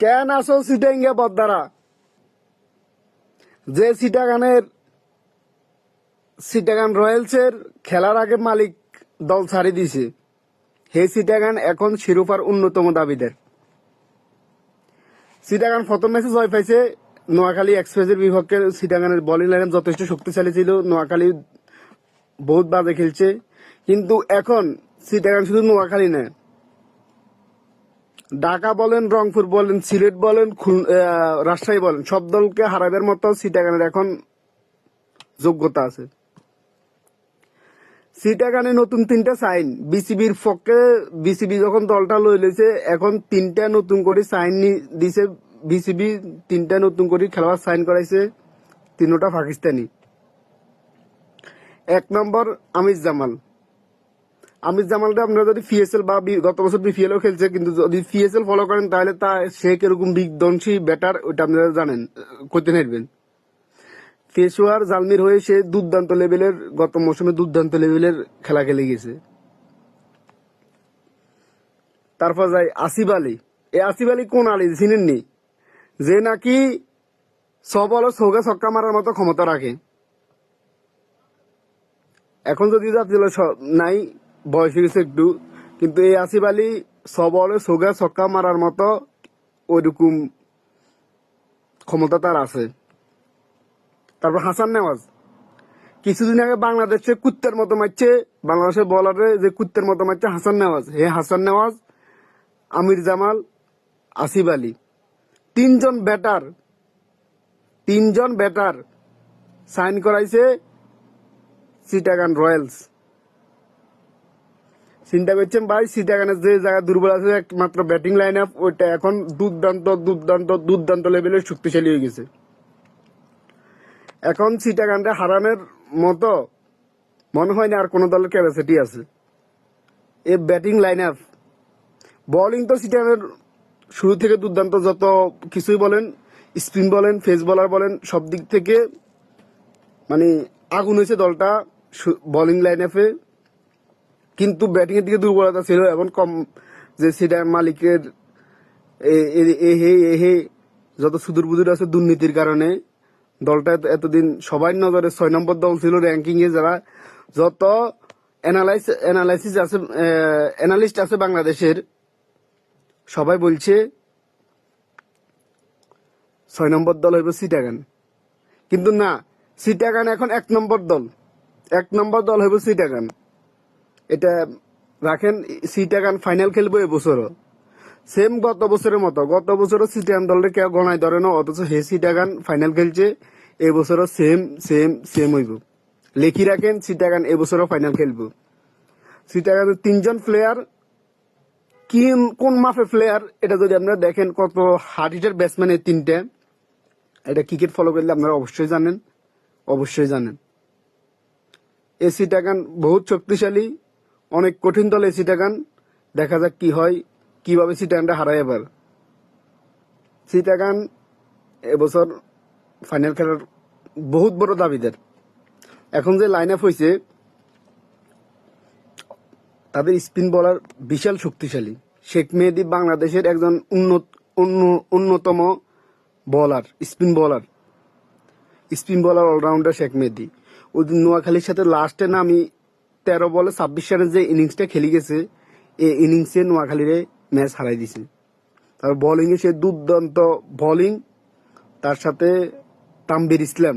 কেন আসো সিটাঙ্গে বদ্দারা? যে সিটাগান রয়্যালসের খেলার আগে মালিক দল ছাড়ি দিছে, হে সিটাগান এখন শিরোপার অন্যতম দাবিদার। সিটাগান প্রথম ম্যাচে জয় পাইছে নোয়াখালী এক্সপ্রেসের বিপক্ষে। সিটাগানের বোলিং লাইন যথেষ্ট শক্তিশালী ছিল, নোয়াখালী বহুত বাজে খেলছে। কিন্তু এখন সিটাগান শুধু নোয়াখালী না, ঢাকা বলেন, রংপুর বলেন, সিলেট বলেন, রাজশাহী বলেন, সব দলকে হারাবার মতো সিটাগানের এখন যোগ্যতা আছে। সিটাগানে নতুন 3টা সাইন বিসিবির পক্ষে, বিসিবি যখন দলটা লই লইছে এখন 3টা নতুন করে সাইন দিছে বিসিবি। 3টা নতুন করে খেলোয়াড় সাইন করাইছে, 3টা পাকিস্তানি। 1 নম্বর আমির জামাল। আমির জামালটা আপনারা যদি পিএসএল বা গত বছর বিপিএলও খেলছে, কিন্তু যদি পিএসএল ফলো করেন তাহলে সে কিরকম বিধ্বংসী ব্যাটার ওইটা আপনারা জানেন, করতে নেবেন। পেশোয়ার জালমির হয়ে সে দুর্দান্ত লেভেলের, গত মৌসুমে দুর্দান্ত লেভেলের খেলা খেলে গেছে। তারপর যাই আসিফ আলী। এই আসিফ আলী কোন আলী চিনেননি? যে নাকি সবল সৌগা ছক্কা মারার মতো ক্ষমতা রাখে। এখন যদি জাতীয় দলে নাই, বয়স হয়ে গেছে একটু, কিন্তু এই আসিফ আলী সবল সৌগা ছক্কা মারার মতো ওইরকম ক্ষমতা তার আছে। তারপর হাসান নেওয়াজ। কিছুদিন আগে বাংলাদেশে কুত্তের মতো মারছে, বাংলাদেশের বলারে যে কুত্তের মতো মারছে হাসান নেওয়াজ। হে হাসান নেওয়াজ, আমির জামাল, আসিফ আলী, 3জন ব্যাটার সাইন করাইছে চিটাগাং রয়্যালস। চিন্তা করছেন ভাই, চিটাগানের যে জায়গা দুর্বল আছে একমাত্র ব্যাটিং লাইন আপ, ওইটা এখন দুর্দান্ত লেভেলের শক্তিশালী হয়ে গেছে। এখন চিটাগাংটা হারানোর মতো মনে হয় না আর কোন দলের ক্যাপাসিটি আছে। এই ব্যাটিং লাইন আপ, বোলিং তো চিটাগাংয়ের শুরু থেকে দুর্দান্ত, যত কিছুই বলেন, স্পিন বলেন, ফেস বোলার বলেন, সব দিক থেকে মানে আগুন হয়েছে দলটা বোলিং লাইন আপে। কিন্তু ব্যাটিং এর দিকে দুর্বলতা ছিল। এখন কম যে সেটা মালিকের যত সুদূর বুদুর আছে দুর্নীতির কারণে দলটা এতদিন সবাই নজরে 6 নম্বর দল ছিল র্যাঙ্কিং এ। যারা যত অ্যানালিস্ট আছে বাংলাদেশের, সবাই বলছে 6 নম্বর দল হইব চিটাগাং। কিন্তু না, চিটাগাং এখন 1 নম্বর দল। 1 নম্বর দল হইব চিটাগাং। এটা রাখেন। চিটাগাং ফাইনাল খেলবো এবছরও, সেম গত বছরের মতো। গত বছরও চিটাগাং দলটা কেউ গণায় ধরে না, অথচ হে চিটাগাং ফাইনাল খেলছে। এবছরও সেম হইব। লেখি রাখেন, চিটাগাং এবছরও ফাইনাল খেলবো। চিটাগাং 3জন প্লেয়ার কোন মাপের প্লেয়ার এটা যদি আপনারা দেখেন, কত হার্ড হিটার ব্যাটসম্যান এই 3টে। এটা ক্রিকেট ফলো করলে আপনারা অবশ্যই জানেন। এই চিটাগাং বহুত শক্তিশালী, অনেক কঠিন দল এই চিটাগাং। দেখা যাক কি হয়, কিভাবে চিটাগাংটা হারায় এবার। চিটাগাং এবছর ফাইনাল খেলার বহুত বড় দাবিদার। এখন যে লাইন আপ হয়েছে, তাদের স্পিন বোলার বিশাল শক্তিশালী। শেখ মেহেদী বাংলাদেশের একজন অন্যতম bowler, spin bowler allrounder Sheikh Mehedi. ওই দিন নোয়াখালীর সাথে লাস্টে নামি 13 বলে 26 রানের যে ইনিংসটা খেলে গেছে, এই ইনিংসে নোয়াখালীরে ম্যাচ হারাই দিছে। তার বোলিং এ সে দুর্দান্ত বোলিং, তার সাথে তানভীর ইসলাম।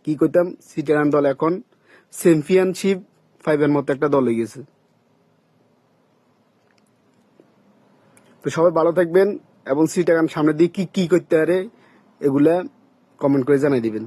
কি কইতাম, চিটাগাং দল এখন চ্যাম্পিয়নশিপ 5 মতো একটা দল হয়ে গেছে। তো সবাই ভালো থাকবেন এবং চিটাগাং সামনের দিকে কি করতে পারে এগুলা কমেন্ট করে জানাই দিবেন।